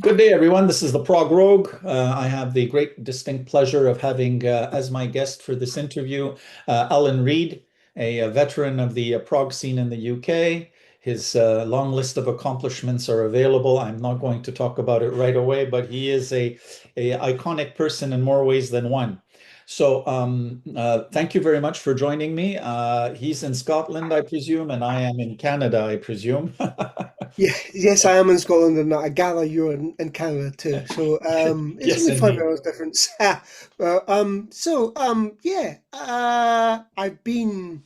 Good day, everyone. This is the PROG Rogue. I have the great distinct pleasure of having as my guest for this interview Alan Reid, a veteran of the prog scene in the UK. His long list of accomplishments are available. I'm not going to talk about it right away, but he is a iconic person in more ways than one. So thank you very much for joining me. He's in Scotland, I presume, and I am in Canada, I presume. Yeah, yes, I am in Scotland, and I gather you're in Canada too. So it's Yes, only five indeed. hours difference. Yeah, I've been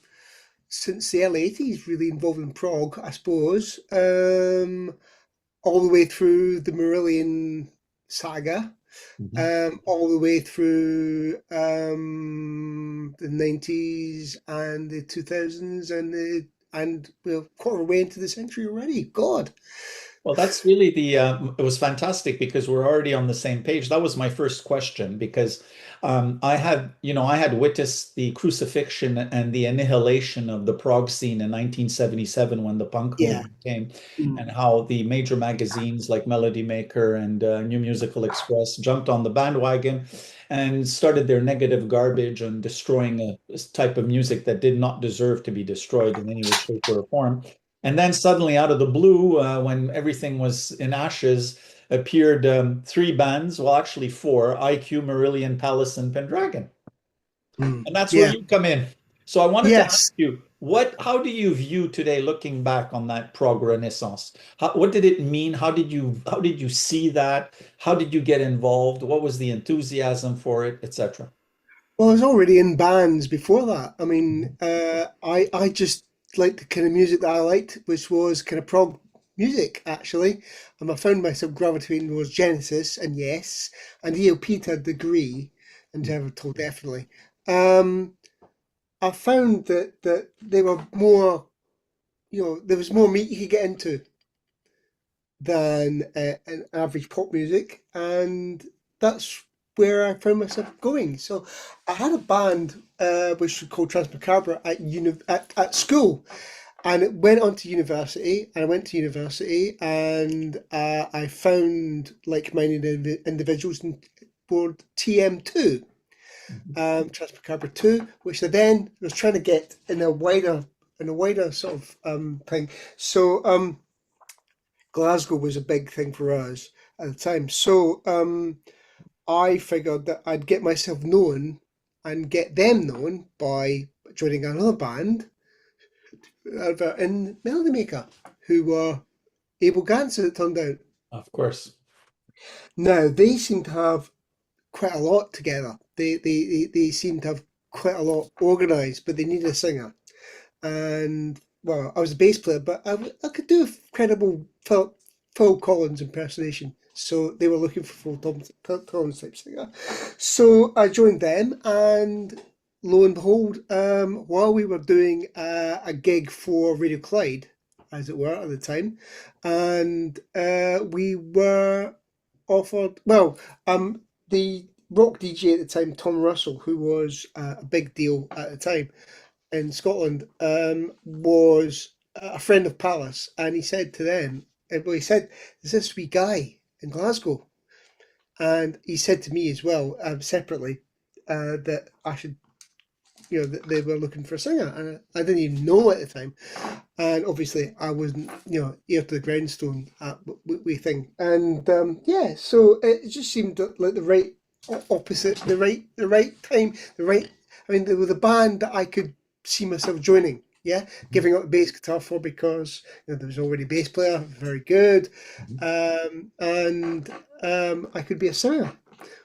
since the early '80s really involved in prog, I suppose, all the way through the Marillion saga, Mhm. all the way through the '90s and the 2000s, and we're quarter way into the century already. God. Well, that's really it was fantastic because we're already on the same page. That was my first question because I had witnessed the crucifixion and the annihilation of the prog scene in 1977 when the punk Yeah. movement came, Mm. and how the major magazines like Melody Maker and New Musical Express jumped on the bandwagon and started their negative garbage on destroying a type of music that did not deserve to be destroyed in any way, shape, or form. And then suddenly, out of the blue, when everything was in ashes, appeared three bands, well, actually four: IQ, Marillion, Palace, and Pendragon. Mm. And that's where Yeah. you come in. So I wanted to ask Yes. you, how do you view today, looking back on that prog renaissance? What did it mean? How did you see that? How did you get involved? What was the enthusiasm for it, etc.? Well, I was already in bands before that. I mean, I just liked the kind of music that I liked, which was kind of prog music, actually. And I found myself gravitating towards Genesis and Yes, and ELP to a degree, and Jericho definitely. Um, I found that they were more, there was more meat you could get into than an average pop music, and that's where I found myself going. So I had a band which was called Transmacabre at school, and it went on to university. And I went to university, and I found like-minded individuals and board TM2, Transmacabre 2, which I then was trying to get in a wider sort of thing. So Glasgow was a big thing for us at the time. So I figured that I'd get myself known and get them known by joining another band in Melody Maker, who were Abel Ganz, as it turned out. Of course. Now, they seem to have quite a lot together. They seem to have quite a lot organised, but they needed a singer. And, well, I was a bass player, but I could do a credible Phil Collins impersonation. So they were looking for Phil Collins type singer. So I joined them, and lo and behold, while we were doing a gig for Radio Clyde, as it were, at the time, and we were offered, well, the rock DJ at the time, Tom Russell, who was a big deal at the time in Scotland, was a friend of Pallas, and he said to them, well, he said, "There's this wee guy in Glasgow," and he said to me as well, separately, that I should, that they were looking for a singer, and I didn't even know at the time, and obviously I wasn't, ear to the grindstone at we thing, and yeah, so it just seemed like the right opposite, the right time, the right. I mean, there was a band that I could see myself joining. Yeah, giving up the bass guitar for because there was already a bass player, very good, Mhm. and I could be a singer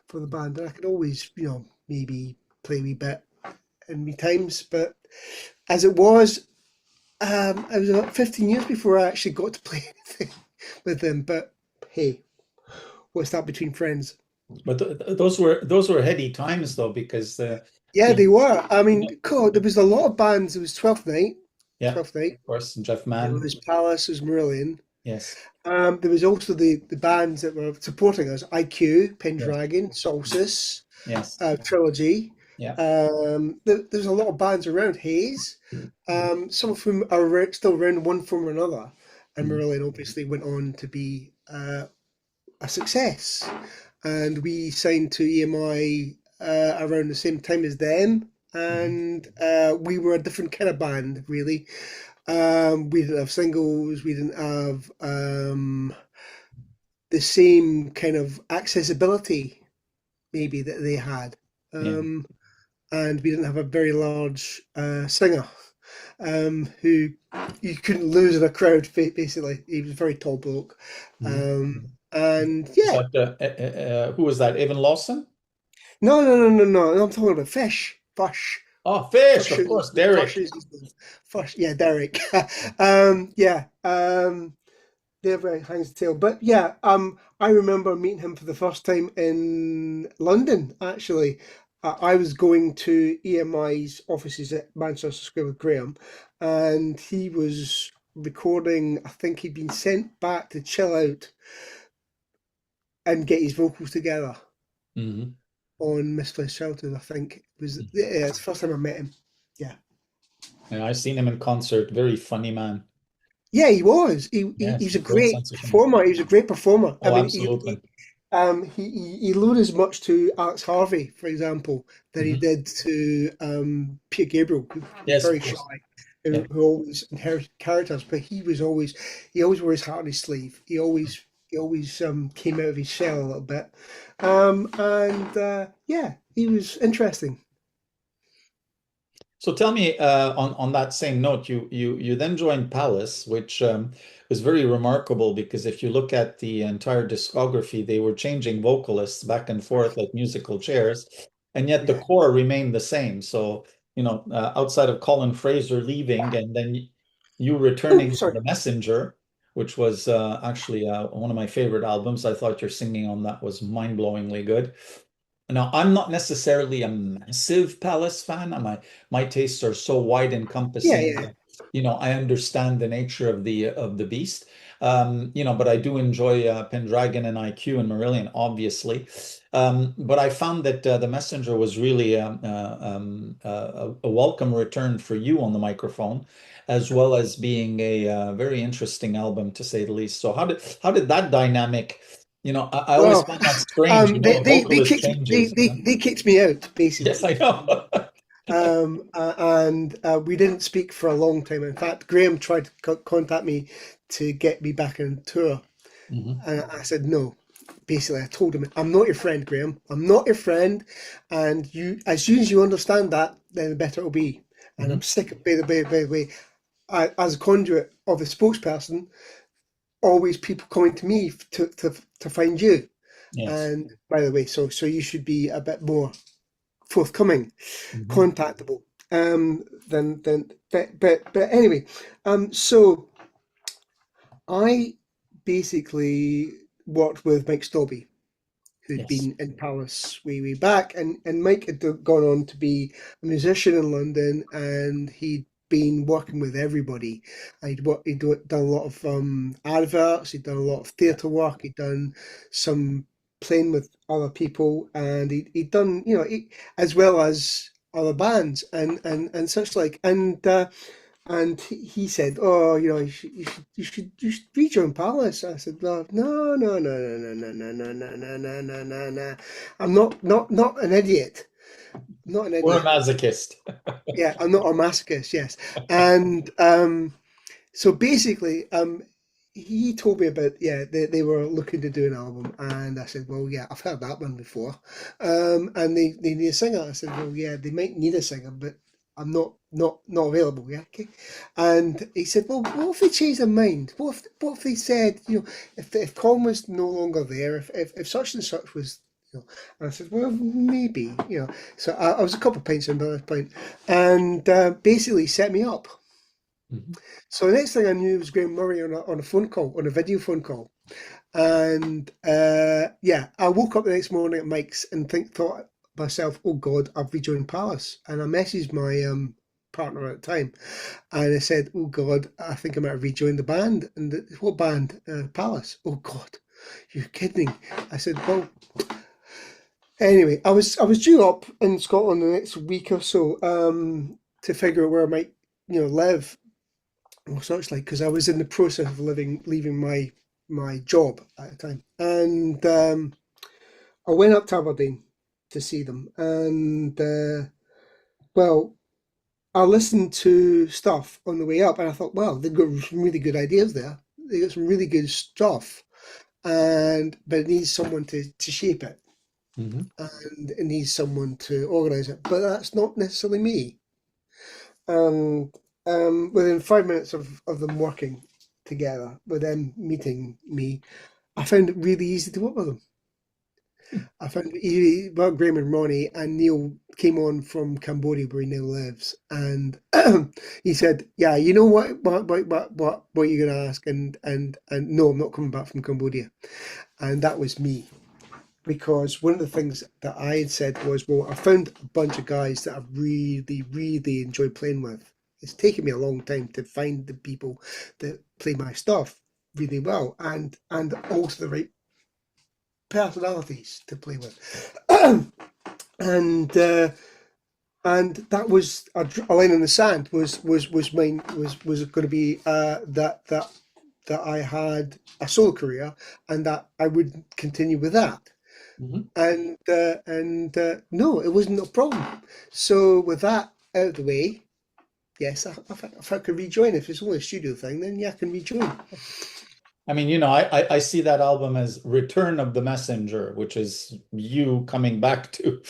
for the band, and I could always, maybe play a wee bit in me times. But as it was, it was about 15 years before I actually got to play anything with them. But hey, what's that between friends? But those were heady times though, because Yeah, the they were. I you mean, know, God, there was a lot of bands. There was 12th Night, yeah, 12th Night. of course, Jeff There Mann, was Palace, there was Marillion. yes, There was also the bands that were supporting us: IQ, yes, Pendragon, Solstice, yes, Trilogy. yeah. There's a lot of bands around. Hayes, some of whom are still around in one form or another. And Mhm. Marillion obviously went on to be a success, and we signed to EMI around the same time as them, Mhm. and we were a different kind of band, really. We didn't have singles, we didn't have the same kind of accessibility maybe that they had. Yeah. And we didn't have a very large singer who you couldn't lose in a crowd, basically. He was a very tall bloke. Mhm. And Is yeah, that who was that? Evan Lawson? no, I'm talking about Fish. Fush. Oh, Fish, Fush of is course, Derek. his name. Fush, yeah, Derek. Yeah. There where it hangs the tail. But yeah, I remember meeting him for the first time in London, actually. I was going to EMI's offices at Manchester Square with Graham, and he was recording, I think he'd been sent back to chill out and get his vocals together Hmm. on Misplaced Childhood, I think. It was, yeah, it's the first time I met him. Yeah. Yeah, I've seen him in concert. Very funny man. Yeah, he was. He Yes, was a great great sense of humor. performer. He was a great performer. I Oh, mean, absolutely. he owed as much to Alex Harvey, for example, than he Hmm. did to Peter Gabriel, who was Yes, of very shy, course. Yeah. who always inherited characters. But he always wore his heart on his sleeve. He always came out of his shell a little bit, and yeah, he was interesting. So tell me, on that same note, you then joined Palace, which was very remarkable because if you look at the entire discography, they were changing vocalists back and forth like musical chairs, and yet the Yeah. core remained the same. So, outside of Colin Fraser leaving and then you Oh, returning to sorry. The Messenger, which was actually one of my favorite albums. I thought your singing on that was mind-blowingly good. Now, I'm not necessarily a massive Palace fan. My tastes are so wide Yeah, encompassing yeah. that, I understand the nature of the beast. But I do enjoy Pendragon and IQ and Marillion, obviously. But I found that The Messenger was really a welcome return for you on the microphone, as well as being a very interesting album to say the least. So how did that dynamic? I always Well, find that strange, a they vocalist kicked changes. they kicked me out Yes, basically. I know. And we didn't speak for a long time. In fact, Graham tried to contact me to get me back on tour, Mhm, and I said no. Basically, I told him, "I'm not your friend, Graham. I'm not your friend, and you, as soon as you understand that, then the better it'll be." And I'm mhm. sick of, by the way, as a conduit of the spokesperson, always people coming to me to find you. Yes. And by the way, so you should be a bit more forthcoming, Mhm. contactable. But anyway, so I basically worked with Mike Stobby, who'd Yes. been in Palace way back, and Mike had gone on to be a musician in London, and he'd been working with everybody. Done a lot of adverts, he'd done a lot of theatre work, he'd done some playing with other people, and he'd done, as well as other bands and such like. And he said, "Oh, you should rejoin Palace." I said, No. I'm not an idiot. Not an We're a idiot. masochist. Yeah, I'm not a masochist. Yes, and so basically, he told me about, yeah, they were looking to do an album, and I said, well, yeah, I've heard that one before, and they need a singer. I said, well, yeah, they might need a singer, but I'm not available. Yeah, okay. And he said, well, what if they changed their mind? What if they said, if Colin was no longer there, if such and such was. And I said, well, maybe. So I was a couple of pints in by that point, and basically set me up. Mhm. So the next thing I knew was Graham Murray on a phone call, on a video phone call. And yeah, I woke up the next morning at Mike's and thought myself, oh God, I've rejoined Palace. And I messaged my partner at the time, and I said, oh God, I think I might have rejoined the band. And what band? Palace. Oh God, you're kidding. I said, well, anyway, I was due up in Scotland the next week or so to figure out where I might live or such like, because I was in the process of leaving my my job at the time, and I went up to Aberdeen to see them, and well, I listened to stuff on the way up, and I thought, well, they've got some really good ideas there. They got some really good stuff, and but it needs someone to shape it, Hmm. and it needs someone to organise it. But that's not necessarily me. And within 5 minutes of them working together, with them meeting me, I found it really easy to work with them. I found well, Graham and Ronnie and Neil came on from Cambodia where he now lives, and he said, "Yeah, you know what you're gonna ask?" And no, I'm not coming back from Cambodia, and that was me because one of the things that I had said was, "Well, I found a bunch of guys that I really enjoy playing with. It's taken me a long time to find the people that play my stuff really well, and also the right personalities to play with." and and that was a line in the sand was mine was going to be that I had a solo career and that I would continue with that. Hmm. And no, it wasn't a problem. So with that out of the way, yes, if I could rejoin, if it's only a studio thing, then yeah, I can rejoin. I mean, I see that album as Return of the Messenger, which is you coming back to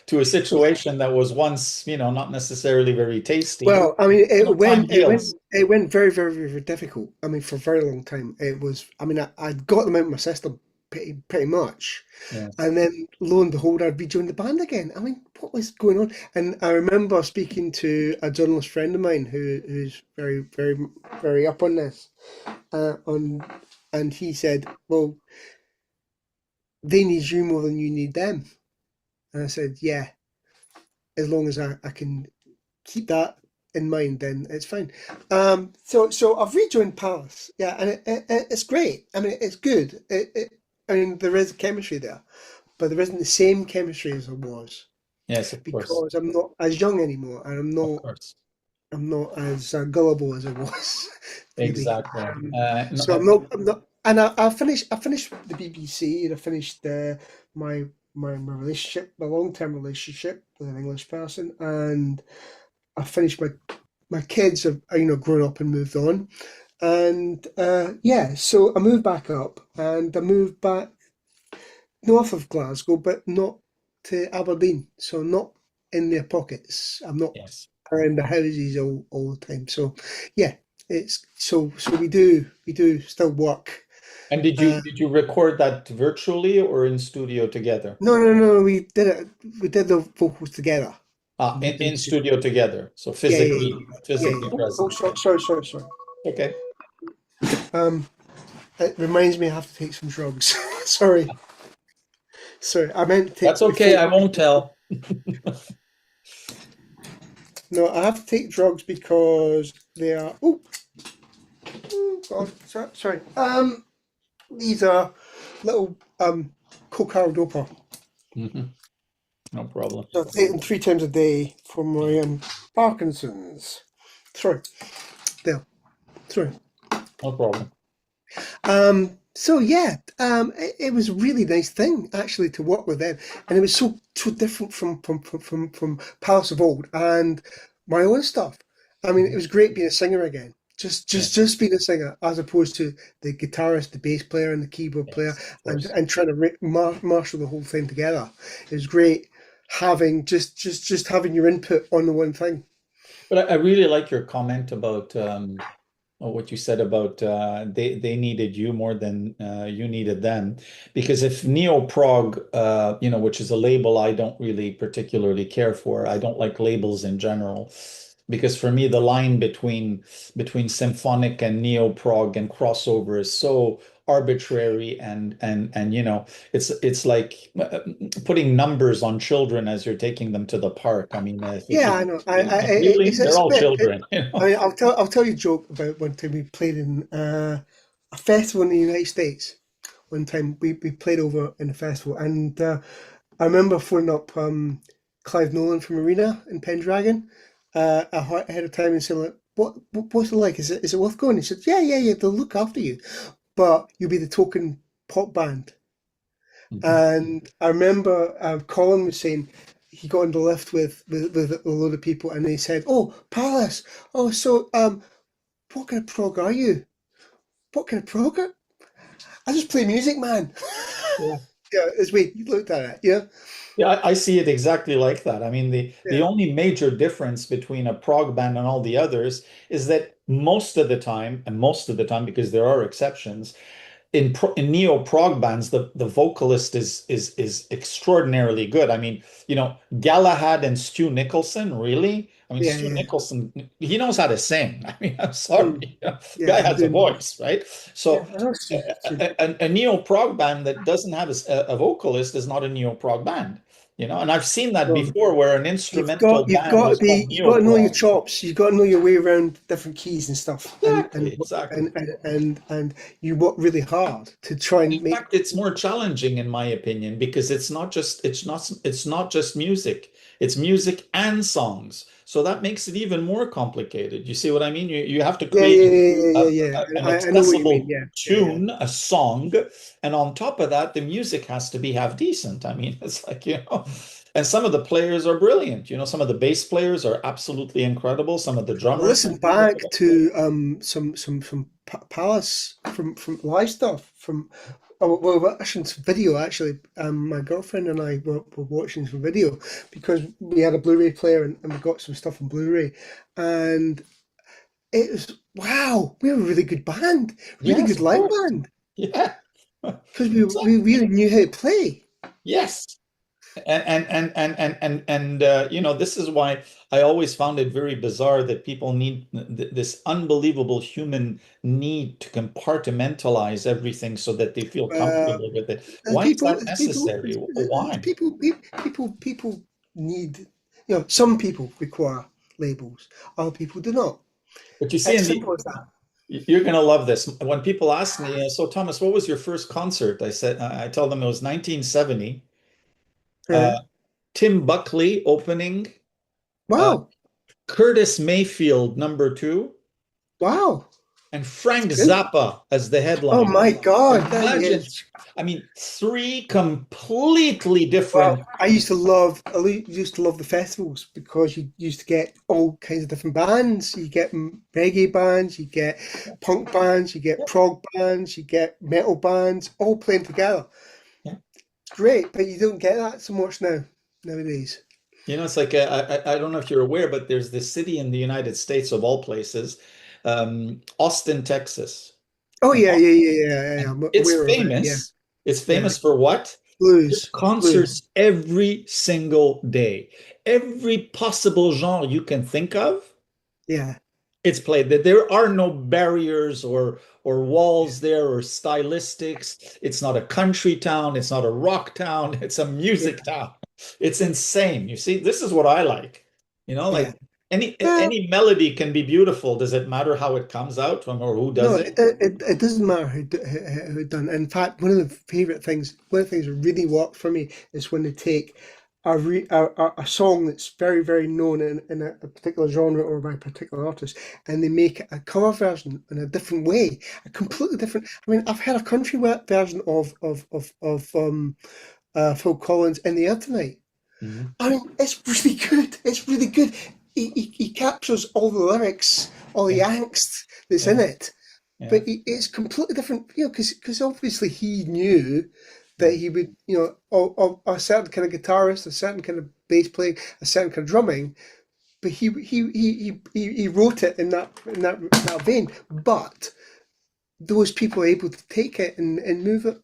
to a situation that was once, not necessarily very tasty, but Well, I mean, time heals. it went very difficult. I mean, for a very long time, it was. I mean, I got them out of my system pretty much, Yes. and then lo and behold, I'd rejoined the band again. I mean, what was going on? And I remember speaking to a journalist friend of mine who's very up on this, on, and he said, "Well, they need you more than you need them." And I said, "Yeah, as long as I can keep that in mind, then it's fine." So I've rejoined Palace, yeah, and it's great. I mean, it's good. I mean, there is chemistry there, but there isn't the same chemistry as there was Yes, of course. because I'm not as young anymore, and Of course. I'm not as gullible as I was, really. Exactly. No, So I'm not, and I finished the BBC, and I finished my my relationship, my long term relationship with an English person, and I finished my kids have grown up and moved on, and yeah, so I moved back up and I moved back north of Glasgow, but not to Aberdeen, so not in their pockets. I'm not yes. around the houses all the time. So yeah, it's so we do still work. And did you Uh, did you record that virtually or in studio together? no, we did the vocals together. Ah, We in did, studio together. So yeah, yeah, yeah, physically Oh, present. sorry. Okay. Um, it reminds me I have to take some drugs. Sorry. Sorry, I meant to That's take okay. before. I won't tell. No, I have to take drugs because they are. Oh God, sorry. These are little cocardopa. Mhm. No problem. So I take them 3 times a day for my Parkinson's. Sorry, there. Sorry. No problem. So yeah, it was a really nice thing actually to work with them, and it was so different from Palace of Old and my own stuff. I mean, it Mhm. was great being a singer again. Yes. Just being a singer as opposed to the guitarist, the bass player, and the keyboard player, Yes, of and course. trying to marshal the whole thing together. It was great having just having your input on the one thing. But I really like your comment about what you said about they needed you more than you needed them. Because if Neo Prog, which is a label I don't really particularly care for, I don't like labels in general. Because for me, the line between symphonic and neo prog and crossover is so arbitrary and it's like putting numbers on children as you're taking them to the park. I mean, Yeah, I know. really, they're It's a all bit. children, I mean, I'll tell you a joke about one time we played in a festival in the United States. One time we played over in a festival, and I remember phoning up Clive Nolan from Arena in Pendragon ahead of time and saying, like, what's it like? Is it worth going?" He said, "Yeah, they'll look after you." but you'll be the token pop band. Mhm. And I remember Colin was saying he got in the lift with a load of people, and they said, "Oh, Pallas, oh, so what kind of prog are you? What kind of prog? I just play music, man." Yeah. Yeah, as we looked at it, yeah, Yeah, I see it exactly like that. I mean, the yeah, only major difference between a prog band and all the others is that most of the time, and most of the time because there are exceptions, in neo prog bands, the vocalist is extraordinarily good. I mean, Galahad and Stu Nicholson, really? I mean, yeah, Stu yeah, Nicholson, he knows how to sing. I mean, I'm mm, sorry, yeah. guy I'm has a doing, voice, right? yeah. So I know, Stu. a neo prog band that doesn't have a vocalist is not a neo prog band, And I've seen that Well, before where an instrumental band was called you've neo got to know your prog. chops. You've got to know your way around different keys and stuff, Exactly, exactly. and you work really hard to try And and in make. fact, it's more challenging in my opinion because it's not just music. It's music and songs. So that makes it even more complicated. You see what I mean? You have to Yeah, yeah, create yeah, yeah, yeah, yeah. an I know what you mean. accessible Yeah, yeah, yeah. tune, a song, and on top of that, the music has to be half decent. I mean, it's like, and some of the players are brilliant. Some of the bass players are absolutely incredible. Some of the I drummers are listened back incredible. to some from Palace from live stuff from. Oh, well, we're watching some video actually. My girlfriend and I were watching some video because we had a Blu-ray player and we got some stuff on Blu-ray, and it was wow. We were a really good band, really Yes, good of live course. band Yeah. because we really knew how to play. Yes. And this is why I always found it very bizarre that people need this unbelievable human need to compartmentalize everything so that they feel Uh, comfortable with it. There's Why is people, that there's people, necessary? there's Why? people need, some people require labels, other people do not. But you see, It's simple as that. you're going to love this. When people ask me, so Thomas, what was your first concert? I tell them it was 1970. Uh, Tim Buckley opening, uh, wow, Curtis Mayfield number 2. wow, And it's Frank good. Zappa as the Oh headliner. my God, that Imagine, is. I mean, three completely Well, different. used to love the festivals because you used to get all kinds of different bands. You get reggae bands, you get punk bands, you get Yeah, prog bands, you get metal bands, all playing together. yeah. Great, but you don't get that so much nowadays. It's like I don't know if you're aware, but there's this city in the United States of all places, Austin, Texas, Oh and, yeah, yeah, yeah, yeah, yeah, yeah. and I'm it's aware of it. Yeah, famous. It's yeah. famous for what? Blues, blues. Concerts every single day, every possible genre you can think of. Yeah, It's played. That there are no barriers or walls there or stylistics. It's not a country town. It's not a rock town. It's a music yeah, town. It's insane. You see, this is what I like. yeah. Like any Well, any melody can be beautiful. Does it matter how it comes out from or who no, does it? it doesn't matter how it done. In fact, one of the things that really work for me is when they take a song that's very, very known in a particular genre or by a particular artist, and they make a cover version in a different way, a completely different. I mean, I've heard a country version of Phil Collins in the air tonight. Mhm. I mean, it's really good. It's really good. He captures all the lyrics, all the Yeah, angst that's in yeah, it, yeah, but it's completely different. Because obviously he knew that yeah, he would, a certain kind of guitarist, a certain kind of bass playing, a certain kind of drumming. But he wrote it in that vein. But those people are able to take it and move it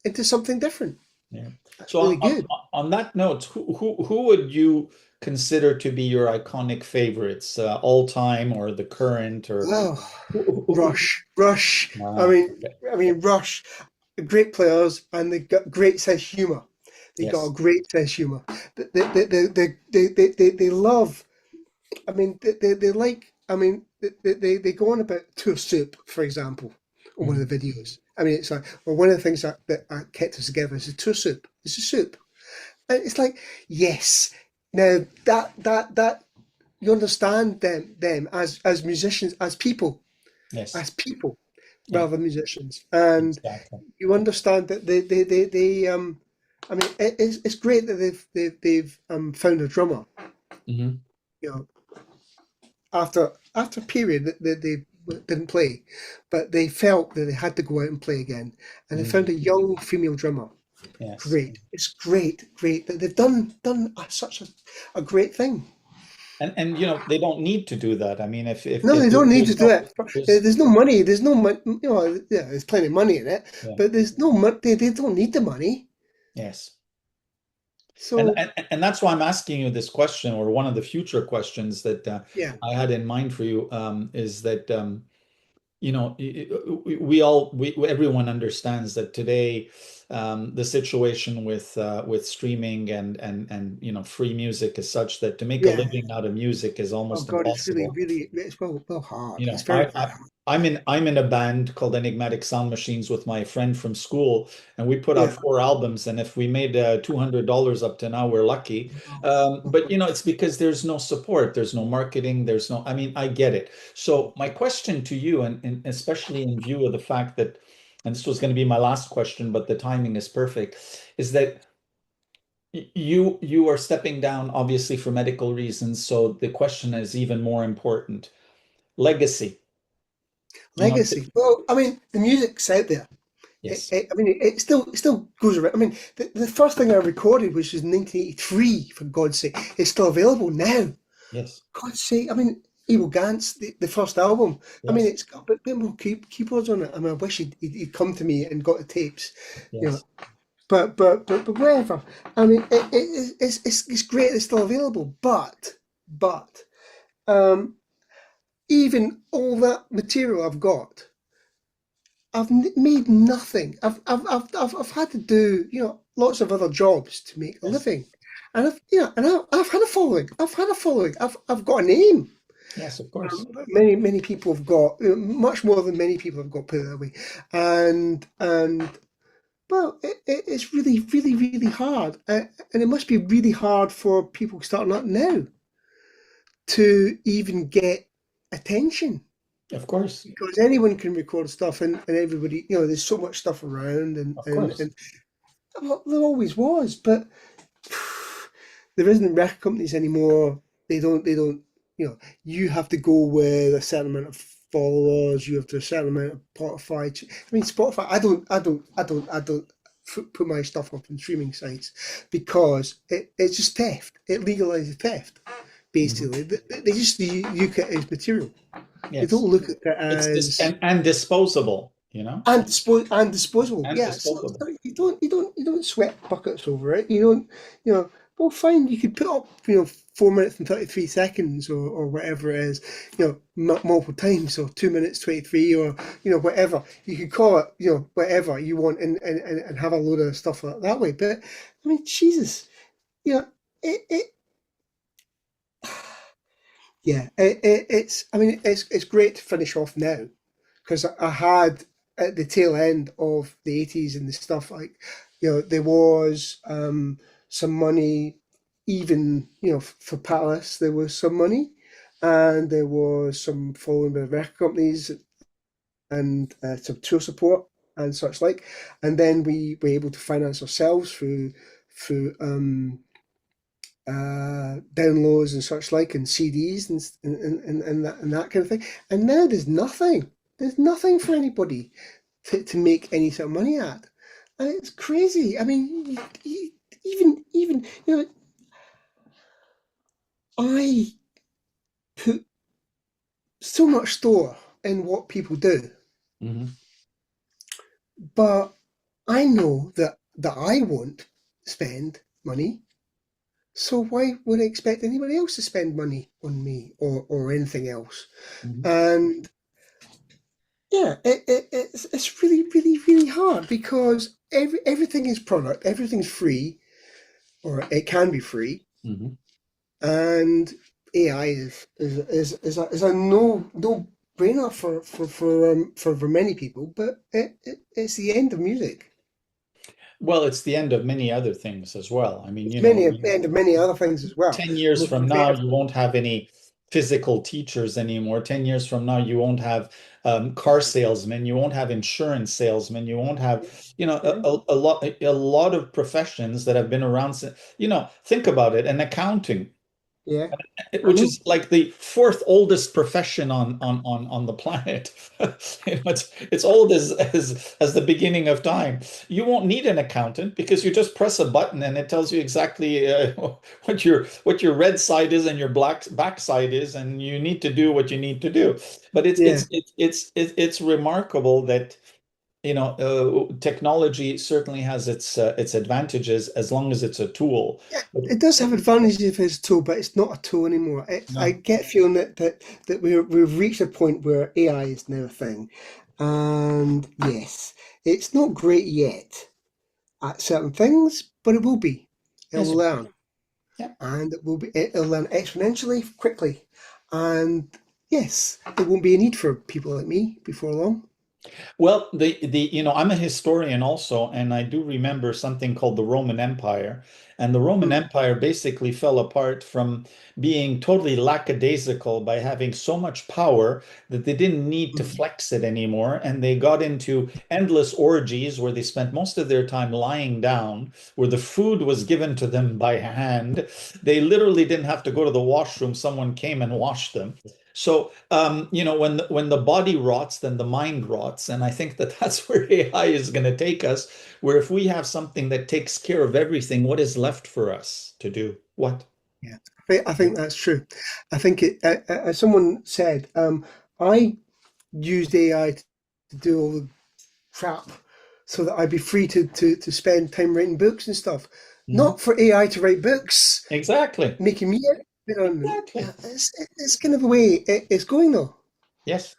into something different. yeah. That's So really good. on that note, who would you consider to be your iconic favorites, all time or the current or Oh, who- Rush. I Ah, mean, okay. I mean, Rush, great players, and they got great sense of humor. They got a Yes. great sense of humor. They love. I mean, they like. I mean, they go on about tour soup, for example, on one of Mhm. the videos. I mean, it's like, well, one of the things that kept us together is a tour soup. It's a soup, and it's like, yes. Now that you understand them as musicians, as people, Yes. as people. Yeah, rather than musicians. And exactly. you understand that I mean, it's great that they've found a drummer, Hmm. you know, after a period that they didn't play, but they felt that they had to go out and play again, and they Hmm. found a young female drummer. Yes. Great, it's great that they've done such a great thing. And they don't need to do that. I mean, if No, if they don't need to there's do no it. there's There's no money. There's no money. You know, yeah, there's plenty of money in it, yeah. but there's no money. They don't need the money. Yes. And, So and and that's why I'm asking you this question, or one of the future questions that yeah, I had in mind for you, is that we everyone understands that today, the situation with streaming and free music is such that to make a yeah. living out of music is Oh almost God, it's impossible. really, it's well hard. You It's know, very, very hard. I'm in a band called Enigmatic Sound Machines with my friend from school, and we put out Yeah. 4 albums. And if we made $200 up to now, we're lucky. Oh, But it's because there's no support, there's no marketing, there's no. I mean, I get it. So my question to you, and especially in view of the fact that, and this was going to be my last question, but the timing is perfect, is that you are stepping down obviously for medical reasons. So the question is even more important. Legacy. You know, legacy. Well, I mean, the music's out there. yes. I mean, it still goes around. I mean, the first thing I recorded, which was 1983, for God's sake, it's still available now. Yes. God's sake, I mean, Abel Ganz, the first album. I mean, Yes. it's got a bit more keyboards on it. I mean, I wish he'd come to me and got the tapes, you know. Yes. But whatever. I mean, it's great. It's still available, but um, even all that material I've got, made nothing. I've had to do lots of other jobs to make a Yes. living, and I've had a following. I've had a following. I've got a name. Yes, of course. Many people have got much more than many people have got, put it that way, and well, it's really hard, and it must be really hard for people starting out now to even get attention, Of course. because anyone can record stuff, and everybody, there's so much stuff around, and Of and course. and well, there always was, but there isn't record companies anymore. They don't, you have to go with a certain amount of followers, you have to a certain amount of Spotify. I mean, Spotify, I don't put my stuff up on streaming sites, because it's just theft. It legalizes theft, Mhm. basically. They just look at it as material. They don't Yes. look at it It's dis as and disposable, you know? and disposable. And Yeah, disposable. you don't sweat buckets over it. You don't, you know. Well, fine. You could put up 4 minutes and 33 seconds, or whatever it is, multiple times, or 2 minutes 23, or whatever. You could call it whatever you want, and have a load of stuff that way. But I mean, Jesus, you know, it yeah, it's. I mean, it's great to finish off now, because I had, at the tail end of the 80s and the stuff, like, there was some money, even, for Palace, there was some money, and there was some following by record companies, and some tour support and such like. And then we were able to finance ourselves through downloads and such like, and CDs, and that kind of thing. And now there's nothing. There's nothing for anybody to make any sort of money at, and it's crazy. I mean, even I put so much store in what people do, Hmm. but I know that I won't spend money. So why would I expect anybody else to spend money on me, or anything else? Hmm. And yeah, it's really hard, because everything is product, everything's free, or it can be free, Hmm. and AI is a no brainer for many people, but it's the end of music. Well, it's the end of many other things as well. I mean, It's the end of many other things as well. 10 years Most from now, creative. you won't have any physical teachers anymore. 10 years from now, you won't have car salesmen, you won't have insurance salesmen, you won't have, Yeah. a lot of professions that have been around. Think about it, and accounting, Yeah. I which know. is like the fourth oldest profession on the planet. It's old as the beginning of time. You won't need an accountant because you just press a button and it tells you exactly what your red side is and your black back side is, and you need to do what you need to do. But Yeah. it's remarkable that technology certainly has its advantages as long as it's a tool. Yeah, But it does have advantages as a tool, but it's not a tool anymore. I no, get feeling that we've reached a point where AI is now a thing, and yes, it's not great yet at certain things, but it will be. yes, It'll learn, yeah. and it'll learn exponentially quickly, and yes, there won't be a need for people like me before long. Well, I'm a historian also, and I do remember something called the Roman Empire. And the Roman Mm, Empire basically fell apart from being totally lackadaisical by having so much power that they didn't need to mm. flex it anymore. And they got into endless orgies where they spent most of their time lying down, where the food was given to them by hand. They literally didn't have to go to the washroom. Someone came and washed them. So, when the body rots, then the mind rots, and I think that that's where AI is going to take us. Where if we have something that takes care of everything, what is left for us to do? What? Yeah, I think that's true. I think as someone said, I used AI to do all the crap so that I'd be free to spend time writing books and stuff. Mhm. Not for AI to write books, Exactly. making me Exactly. yeah, it's kind of the way it's going though. Yes.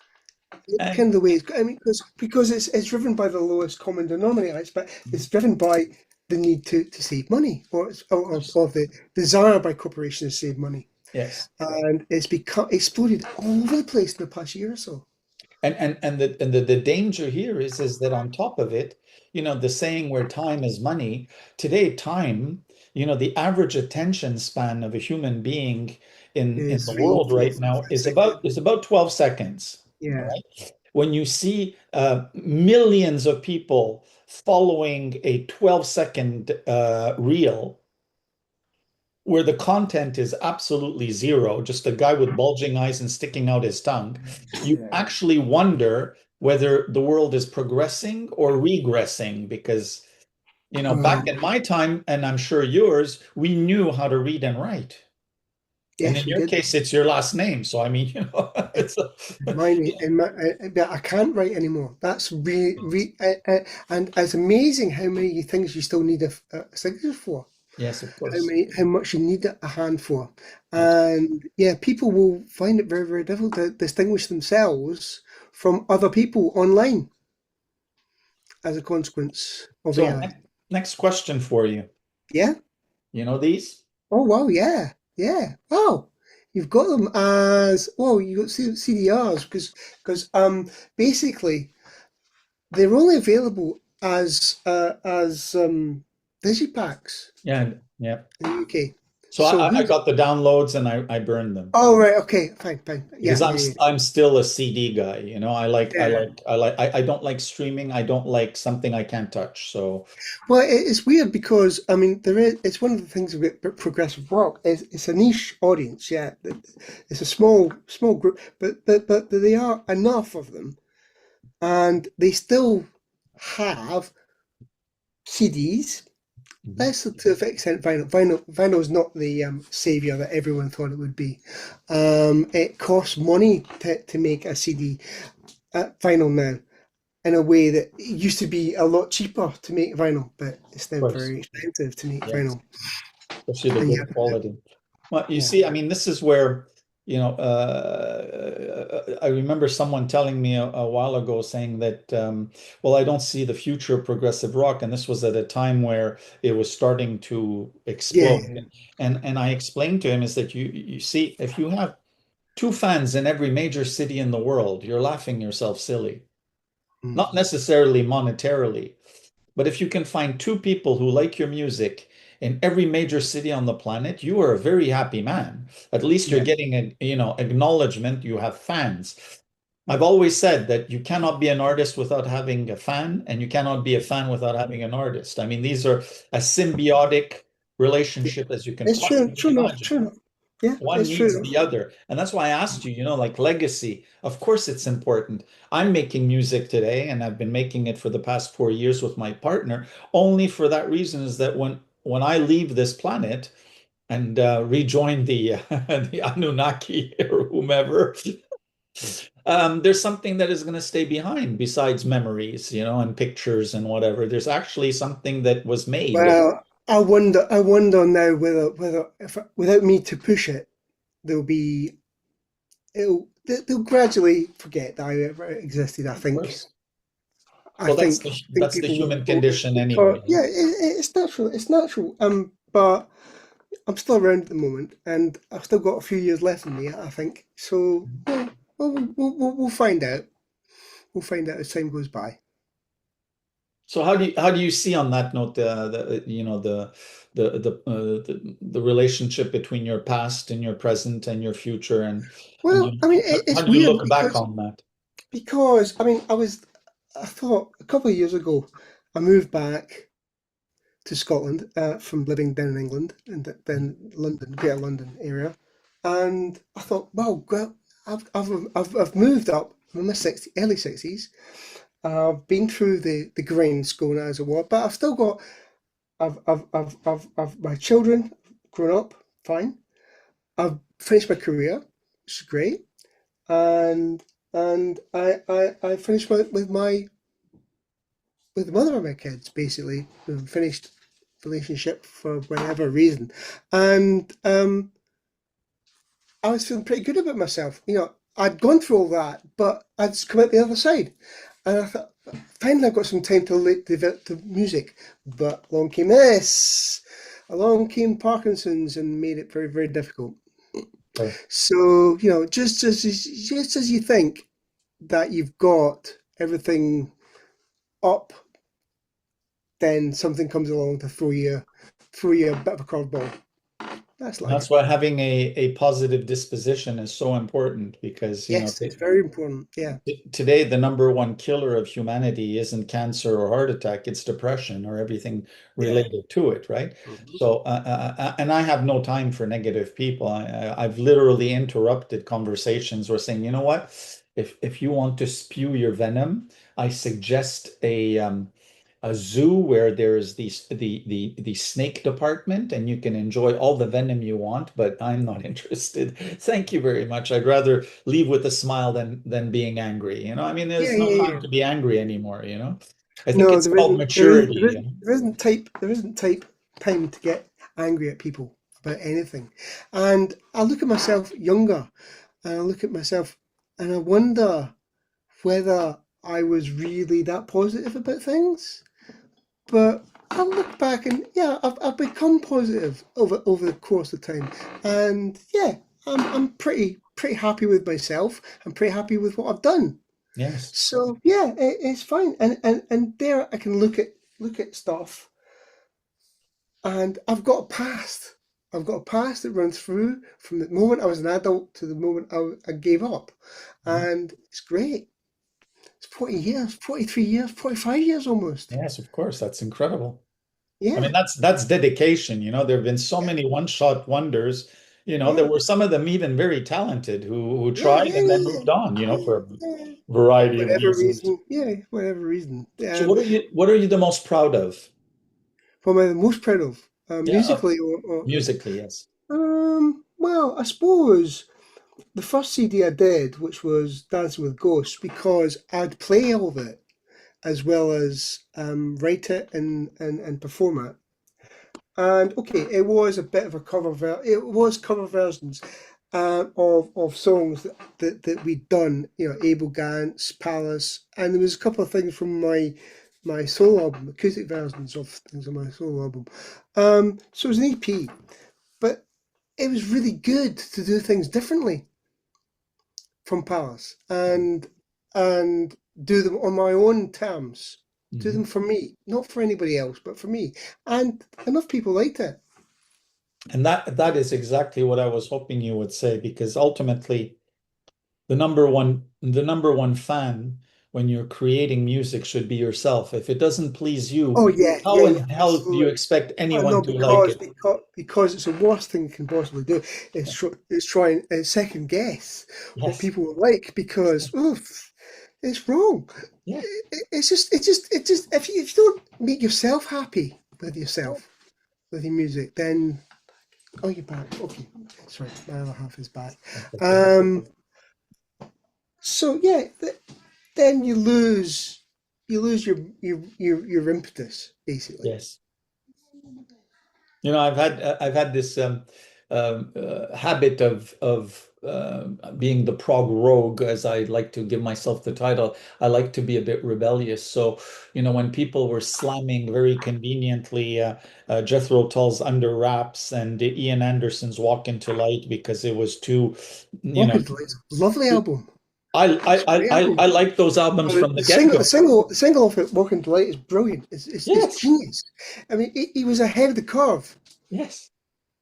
It's kind And of the way it's going. I mean, because it's driven by the lowest common denominator, but it's driven by the need to save money, or the desire by corporations to save money, yes. and it's become exploded all over the place in the past year or so. And the danger here is that on top of it, the saying where time is money, today time, the average attention span of a human being in Is the three, world four, right five now is about seconds. is about 12 seconds. All Yeah. right. When you see millions of people following a 12-second reel, where the content is absolutely zero, just a guy with bulging eyes and sticking out his tongue, you Yeah. actually wonder whether the world is progressing or regressing because, back Well, in my time, and I'm sure yours, we knew how to read and write. And in yes, we your did. case, it's your last name. So, I mean, it's Mine and but I can't write anymore. That's and it's amazing how many things you still need a signature for. yes, of How course. many, how much you need a hand for, Yes. and yeah, people will find it very, very difficult to distinguish themselves from other people online as a consequence of So, AI. next question for you. Yeah. You know these? Oh wow. Yeah. Yeah. Oh, you've got them as well. You got CDRs because basically they're only available as digipacks Yeah, yeah. in the UK. So So I who's? got the downloads and I burned them. Oh right. Okay. Fine. Fine. Because Yeah. I'm Yeah. Yeah. I'm still a CD guy, I like I Yeah. like I like I don't like streaming. I don't like something I can't touch. So Well, it's weird because I mean, there is. It's one of the things about progressive rock. It's a niche audience. Yeah, it's a small group, but they are enough of them, and they still have CDs. mhm. Less to an extent, vinyl is not the savior that everyone thought it would be. It costs money to make a CD vinyl now, in a way that it used to be a lot cheaper to make vinyl, but it's Of now course, very expensive to make yes, vinyl. especially the And you good have to, quality. Well, you yeah, see, I mean, this is where, I remember someone telling me a while ago saying that, well, I don't see the future of progressive rock, and this was at a time where it was starting to explode. yeah, And I explained to him is that you see, if you have two fans in every major city in the world, you're laughing yourself silly. mm, Not necessarily monetarily, but if you can find two people who like your music in every major city on the planet, you are a very happy man. At least you're Yeah. getting a, acknowledgement. You have fans. I've always said that you cannot be an artist without having a fan, and you cannot be a fan without having an artist. I mean, these are a symbiotic Yeah. relationship as you can It's true. possibly True enough. imagine. True enough. Yeah, One it's true needs the enough. other. And that's why I asked you, like legacy. Of course, it's important. I'm making music today, and I've been making it for the past 4 years with my partner, only for that reason is that when I leave this planet and rejoin the the Anunnaki or whomever, there's something that is going to stay behind besides memories, and pictures and whatever. There's actually something that was made. Well, I wonder now whether if without me to push it, there'll be they'll gradually forget that I ever existed. I Of think. course. I Well, that's think the I think that's the people human will condition because anyway. yeah, it's natural. It's natural. But I'm still around at the moment, and I've still got a few years left in me. I think so. We'll find out. We'll find out as time goes by. So how do you see on that note the relationship between your past and your present and your future and Well, I mean, how it's do you weird look back on that? because I mean, I thought a couple of years ago, I moved back to Scotland from living down in England and then London, Greater London area, and I thought, wow, well, I've moved up. I'm in my 60, early 60s. I've been through the grind school now as it were, but I've still got I've my children grown up fine. I've finished my career, which is great, and I finished with the mother of my kids basically. Finished relationship for whatever reason, and I was feeling pretty good about myself. I'd gone through all that, but I'd just come out the other side. And I thought, finally, I've got some time to develop the music. But along came this. Along came Parkinson's and made it very, very difficult. Sure. So, just as you think that you've got everything up, then something comes along to throw you a bit of a curveball. That's That's life. why having a positive disposition is so important because Yes, it's very important. Yeah. today the number one killer of humanity isn't cancer or heart attack, it's depression or everything Yeah. related to it, right? Mhm. So and I have no time for negative people. I've literally interrupted conversations or saying, you know what, if you want to spew your venom, I suggest a zoo where there's the snake department and you can enjoy all the venom you want, but I'm not interested. Thank you very much. I'd rather leave with a smile than being angry. I mean, Yeah, there's no yeah, time yeah. to be angry anymore. I think No, it's there called isn't. There isn't. maturity. There isn't time to get angry at people about anything. And I look at myself younger, and I look at myself, and I wonder whether I was really that positive about things. But I look back, and yeah, I've become positive over the course of time, and yeah, I'm pretty happy with myself. I'm pretty happy with what I've done. Yes. So yeah, it's fine, and there I can look at stuff, and I've got a past. I've got a past that runs through from the moment I was an adult to the moment I gave up, and it's great. It's 40 years, 43 years, 45 years almost. Yes, of course. That's incredible. I mean, Yeah, that's dedication. There have been so many one-shot wonders. There yeah, were some of them even very talented who yeah, tried yeah, and then yeah, moved on, yeah, for a yeah. variety of Whatever reasons. reason, yeah, whatever reason. So what are you the most proud of? What am I the most proud of, Yeah, musically or musically, yes. well, I suppose. The first CD I did, which was Dancing with Ghosts, because I'd play all of it as well as write it and perform it. And okay, it was a bit of a it was cover versions of songs that we'd done, Abel Ganz, Pallas, and there was a couple of things from my solo album, acoustic versions of things on my solo album. So it was an EP, but it was really good to do things differently from Palace and do them on my own terms. Do Mhm. them for me, not for anybody else, but for me. And enough people liked it. And that is exactly what I was hoping you would say, because ultimately the number one fan when you're creating music should be yourself. If it doesn't please you, Oh yeah, how yeah, in yeah, hell do you absolutely. expect No, anyone to like because it? because it's the worst thing you can possibly do is try and second guess what Yes. people will like because oof, it's wrong. Yeah. It's just if you don't make yourself happy with yourself with your music, then oh, you're back. Okay, sorry, my other half is back. That's okay. Um, so yeah, then you lose your impetus basically. Yes. I've had this habit of being the prog rogue, as I like to give myself the title. I like to be a bit rebellious. So, when people were slamming very conveniently Jethro Tull's Under Wraps and Ian Anderson's Walk into Light because it was too, you know, Rocket Light's a lovely album. I I It's a I great I, album. I like those albums Oh, from the the single, the get-go. single, the single off it, "Walking to Light" is brilliant. It's Yes, genius. I mean, he was ahead of the curve. yes.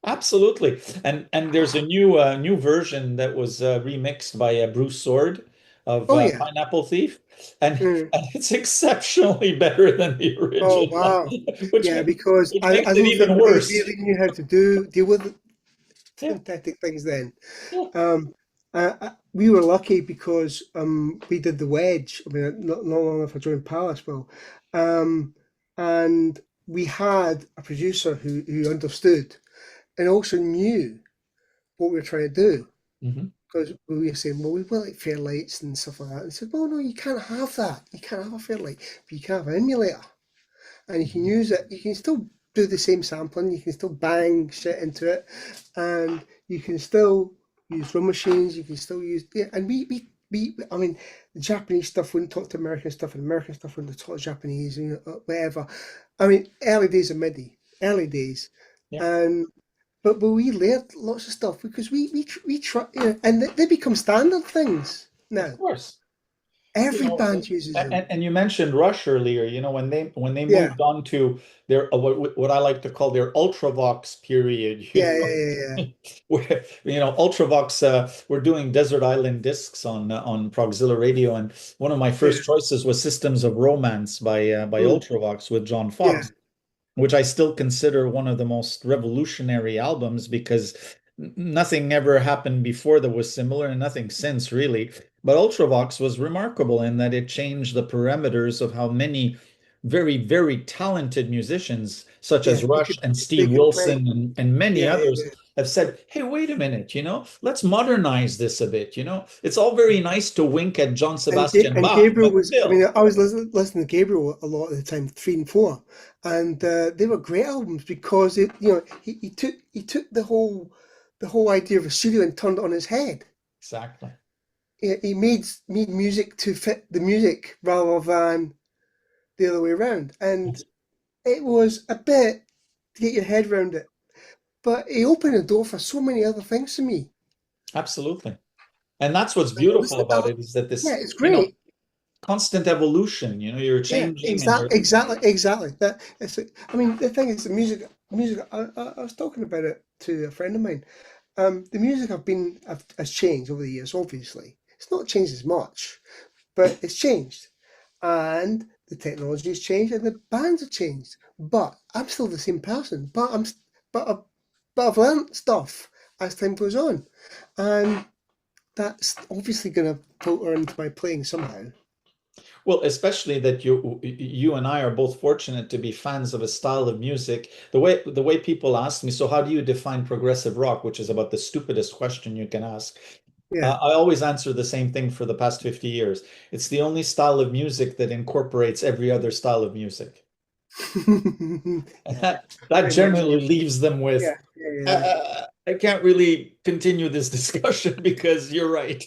Absolutely. And there's a new version that was remixed by Bruce Sword of Oh yeah. Pineapple Thief, and, Mm. and it's exceptionally better than the Oh original, wow. which Yeah, makes because which I makes it don't even think they worse. really knew how to deal with Yeah, synthetic things then. yeah. Um, we were lucky because we did the wedge. I mean, not long after I joined Pallasville, um, and we had a producer who understood and also knew what we were trying to do. Hmm. Because we were saying, well, we want like Fairlights and stuff like that. And he said, well, no, you can't have that. You can't have a Fairlight, but you can have an emulator. And you can use it. You can still do the same sampling. You can still bang shit into it. And you can still use drum machines. You can still use, yeah. And I mean, the Japanese stuff wouldn't talk to American stuff, and American stuff wouldn't talk to Japanese, whatever. I mean, early days of MIDI, early days. Yeah, And but we learned lots of stuff because we try, and they become standard things of now. course. You Every know, band uses them. and you mentioned Rush earlier. When they Yeah, moved on to their what I like to call their Ultravox period. yeah, yeah, yeah, Where Ultravox were doing Desert Island Discs on Progzilla Radio, and one of my yeah, first choices was Systems of Romance by mm, Ultravox with John yeah, Fox, which I still consider one of the most revolutionary albums because nothing ever happened before that was similar and nothing since really. But Ultravox was remarkable in that it changed the parameters of how many very, very talented musicians, such as yeah. Rush and They Steve could play. Wilson and many Yeah, yeah, others, yeah. have said, hey, wait a minute, let's modernize this a bit. It's all very nice to wink at John Sebastian And Bach, Gabriel but was. I mean, still, I was listening to Gabriel a lot of the time, 3 and 4, and they were great albums because he took the whole idea of a studio and turned it on his head. exactly. He made music to fit the music rather than the other way around. And Yes, it was a bit to get your head around it. But he opened the door for so many other things to me. absolutely. And that's what's And beautiful about it is that yeah, this, it's great. constant evolution, you're Yeah, changing and you're, exactly. That it's. I mean, the thing is, the music. I was talking about it to a friend of mine. The music has changed over the years. Obviously, it's not changed as much, but it's changed, and the technology has changed, and the bands have changed. But I'm still the same person. But I, but I've learned stuff as time goes on, and that's obviously going to filter into my playing somehow. well, especially that you and I are both fortunate to be fans of a style of music. The way people ask me, so how do you define progressive rock, which is about the stupidest question you can ask. Yeah. I always answer the same thing for the past 50 years. It's the only style of music that incorporates every other style of music. And Yeah, that pretty much. generally leaves them with, Yeah, yeah, yeah. I can't really continue this discussion because you're right.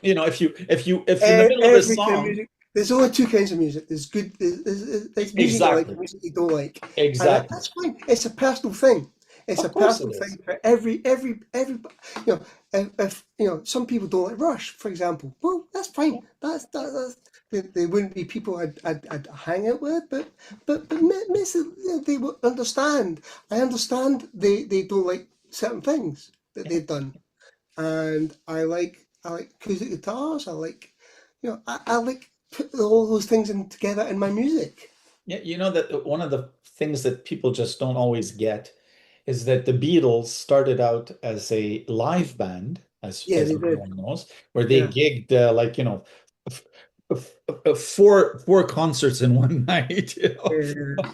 If in the middle of a Every kind of song, music. There's only two kinds of music. There's good. There's music you like and exactly, music you don't like, and exactly. that's fine. It's a personal thing. It's a Of course it personal thing is. for every. You know, if some people don't like Rush, for example. Well, that's fine. That's. they wouldn't be people I'd hang out with, they will understand. I understand they don't like certain things that Yeah. they've done, and I like acoustic guitars. I like, I like put all those things in together in my music. Yeah, you know that one of the things that people just don't always get is that the Beatles started out as a live band, Yeah, as they did. everyone knows, where they Yeah, gigged like f- four concerts in one night, you know. yeah,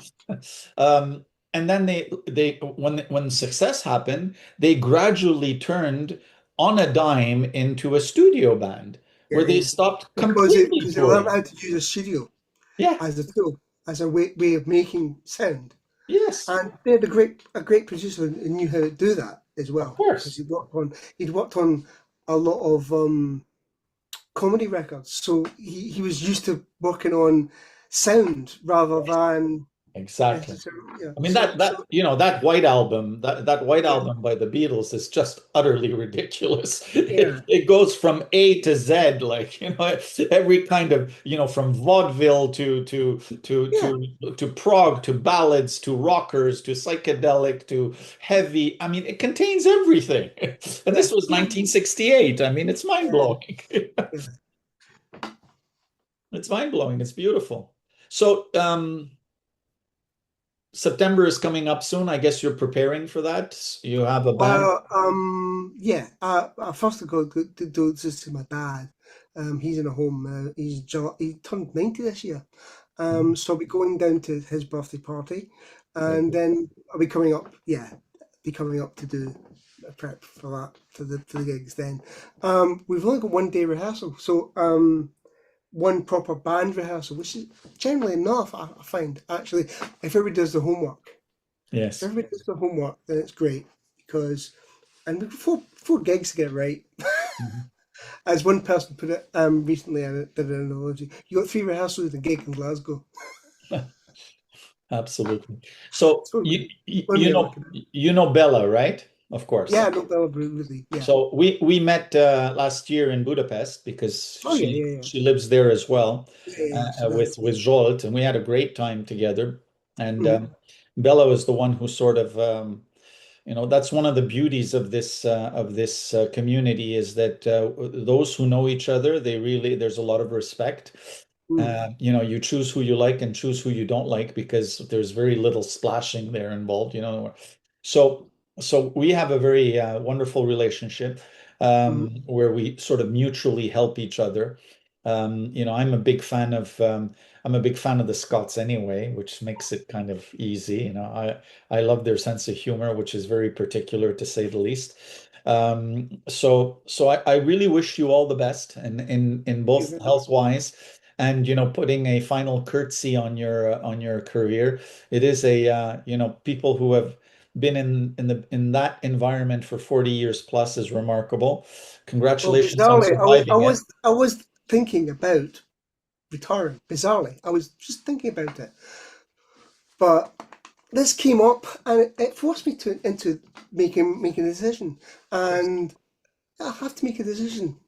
Um, and then they when success happened, they gradually turned on a dime into a studio band where yeah, they yeah. stopped completely Because they learned touring. how to use a studio Yeah, as a tool, as a way of making sound. yes, And they had a great producer who knew how to do that as of well, because course. he'd worked on a lot of comedy records, so he was used to working on sound rather than Exactly. necessarily. Yeah. I mean that that that white Yeah, album by the Beatles is just utterly ridiculous. yeah, It goes from A to Z, like every kind of from vaudeville yeah, to prog to ballads to rockers to psychedelic to heavy. I mean, it contains everything. And yeah, this was yeah, 1968. I mean, it's yeah, mind-blowing. yeah. It's mind-blowing. It's beautiful. So, September is coming up soon. I guess you're preparing for that. You have a band. Well, yeah. I first of all to do this to my dad. He's in a home now. He turned 90 this year. Mhm. So I'll be going down to his birthday party, Very and good. then I'll be coming up. Yeah, be coming up to do a prep for that for the gigs. Then, we've only got 1 day rehearsal, so one proper band rehearsal, which is generally enough. I find actually, if everybody does the homework, if Yes. everybody does the homework, then it's great because and we've got four gigs to get right. Mhm. As one person put it recently, I did an analogy. You got three rehearsals and a gig in Glasgow. Absolutely. So That's one way of looking at it. you know Bella, right? Of course. Yeah, no, that would really, yeah. So we met last year in Budapest because Oh yeah, yeah, yeah, she lives there as well yeah, yeah. She with does. Zsolt, and we had a great time together. And Hmm. Bella was the one who sort of that's one of the beauties of this community is that those who know each other, there's a lot of respect. Mm. You choose who you like and choose who you don't like because there's very little splashing there involved, So, so we have a very wonderful relationship Hmm. where we sort of mutually help each other. I'm a big fan of the Scots anyway, which makes it kind of easy. I love their sense of humor, which is very particular to say the least. So I really wish you all the best in Thank you both very much. health wise and putting a final curtsy on your career. It is a people who have been in that environment for 40 years plus is remarkable. Well, Congratulations on bizarrely, surviving it. I was thinking about retiring. Bizarrely, I was just thinking about it, but this came up and it forced me to into making a decision, Yes, and I have to make a decision.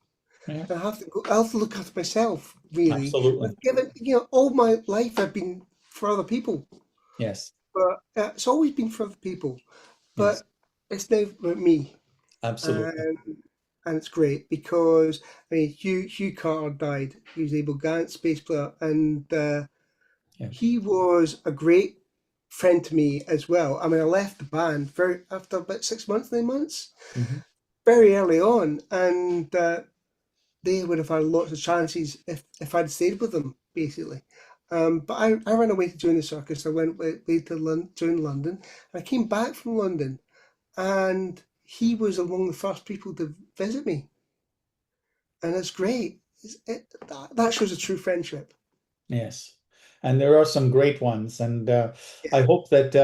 yeah, I have to look after myself, really. absolutely. I've given, all my life I've been for other people, Yes, but it's always been for other people. yes, But it's now about me, absolutely. and it's great because I mean Hugh Carter died. He was Abel Gans, bass player, and Yeah. he was a great friend to me as well. I mean, I left the band very after about 6 months, 9 months, Mhm. very early on, and they would have had lots of chances if I'd stayed with them, basically. But I ran away to join the circus. I went away to join London. I came back from London, and he was among the first people to visit me, and it's great. That shows a true friendship. Yes. And there are some great ones, and Yeah, I hope that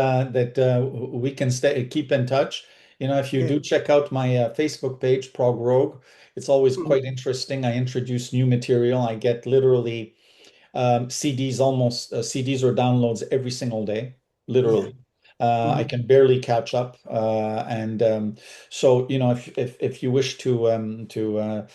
we can keep in touch. If you yeah. do check out my Facebook page, Prog Rogue, it's always Mhm. quite interesting. I introduce new material. I get literally CDs or downloads every single day, Yeah, literally. I can barely catch up, and so if you wish to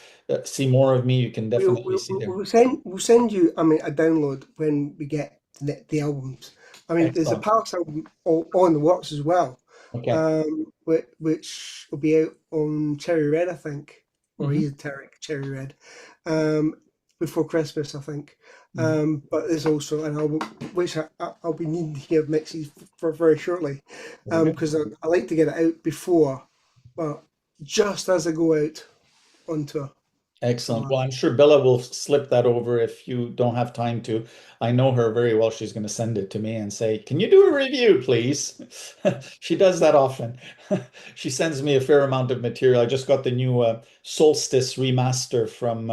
see more of me, you can We'll, definitely we'll, see we'll there. we'll send you, I mean, a download when we get the albums. I mean, there's a Excellent. Palace album on the works as well, Okay. which will be out on Cherry Red, I think, or Hmm. Cherry Red, um, before Christmas, I think. Hmm. But there's also an album which I'll be needing to hear mixes for very shortly, Very good. because I like to get it out before, well, just as I go out on tour. So, Excellent. Well, I'm sure Bella will slip that over if you don't have time to. I know her very well. She's going to send it to me and say, "Can you do a review, please?" She does that often. She sends me a fair amount of material. I just got the new Solstice remaster from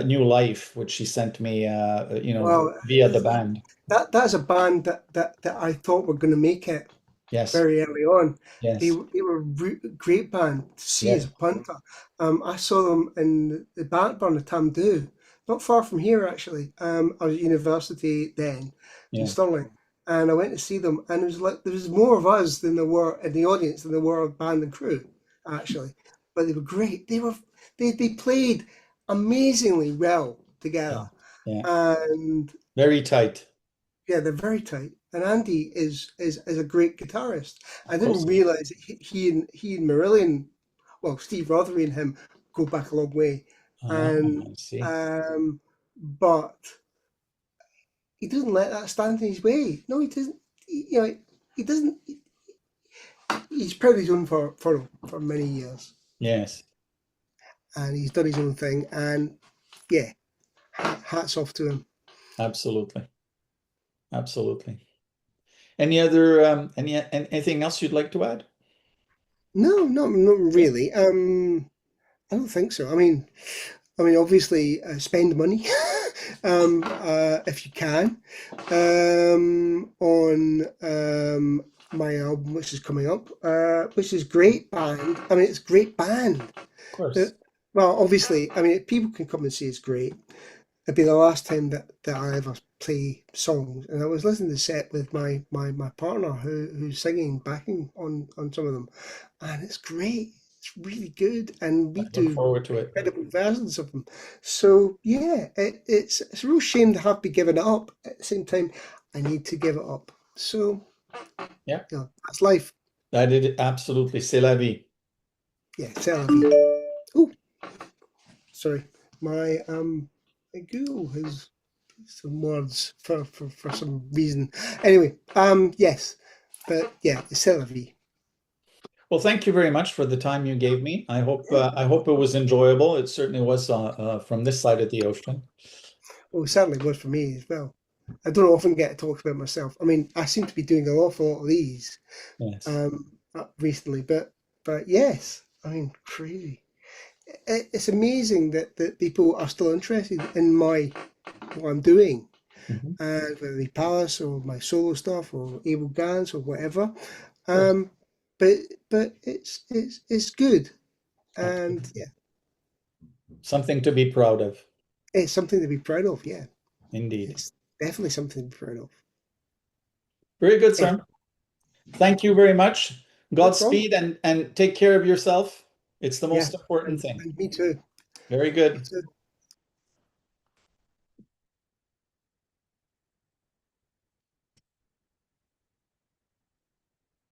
New Life, which she sent me, well, via the band. that's a band that I thought were going to make it Yes, very early on. They yes, they were a great band to see as yes, a punter. I saw them in the Bannockburn of Tamdhu, not far from here actually. I was at university then in yes. Stirling, and I went to see them, and it was like there was more of us than there were in the audience than there were of band and crew actually. But they were great. They played amazingly well Yeah, together, yeah. and Very tight. yeah, they're very tight. And Andy is a great guitarist. I Of didn't course. realize that he and Marillion, well, Steve Rothery and him go back a long way. Ah, And I see. but he doesn't let that stand in his way. No, he doesn't. He doesn't. He's proud of his own for many years, Yes, and he's done his own thing. And yeah, hats off to him. absolutely. Absolutely. Any other anything else you'd like to add? No, not Okay. really. I don't think so. I mean, obviously, spend money if you can on my album, which is coming up, which is great band. I mean, it's great band. Of course. The, well, obviously, I mean, if people can come and see it's great. It'd be the last time that I ever play songs, and I was listening to the set with my partner who's singing backing on some of them, and it's great. It's really good, and I we look do forward to it. incredible versions of them. So yeah, it's a real shame to have to be given it up. At the same time, I need to give it up. So Yeah, yeah, that's life. I did it absolutely. C'est la vie. Yeah, c'est la vie. Oh, sorry, my Google has some words for some reason. Anyway, yes, but yeah, it's c'est la vie. Well, thank you very much for the time you gave me. Yeah. I hope it was enjoyable. It certainly was from this side of the ocean. Well, it certainly was for me as well. I don't often get to talk about myself. I mean, I seem to be doing an awful lot of these Yes. recently, but yes, I mean, crazy. It's amazing that people are still interested in what I'm doing, Mhm. Of and whether it be Palace or my solo stuff or Abel Ganz or whatever. course. Um, but it's good, and Absolutely. yeah, Something to be proud of. it's something to be proud of. Yeah, Indeed. it's definitely something to be proud of. Very good, Eh, sir. Thank you very much. no problem. Godspeed and take care of yourself. It's the Yeah, most important and, thing. and me too. Very Me good. too.